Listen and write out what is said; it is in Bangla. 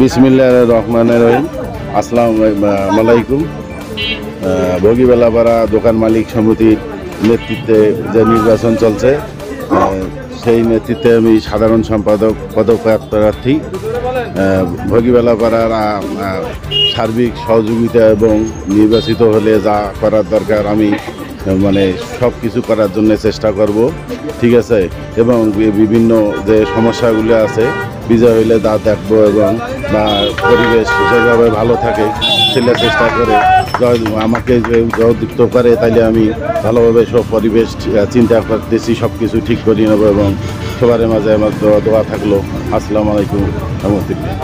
বিসমিল্লাহির রহমানির রহিম। আসসালামু আলাইকুম। ভোগীবেলাপাড়া দোকান মালিক সমিতির নেতৃত্বে যে নির্বাচন চলছে, সেই নেতৃত্বে আমি সাধারণ সম্পাদক পদপ্রাপ্ত প্রার্থী। ভোগীবেলাপাড়ার সার্বিক সহযোগিতা এবং নির্বাচিত হলে যা করার দরকার আমি সব কিছু করার জন্য চেষ্টা করব, ঠিক আছে। এবং বিভিন্ন যে সমস্যাগুলো আছে বিজয় হইলে তা দেখবো এবং পরিবেশ যেভাবে ভালো থাকে সেটা চেষ্টা করে আমাকে যুক্ত করে, তাইলে আমি ভালোভাবে সব পরিবেশ চিন্তা করতেছি, সব কিছু ঠিক করে নেবো। এবং সবার মাঝে আমার দোয়া থাকলো। আসসালামু আলাইকুম রহমতুল্লাহ।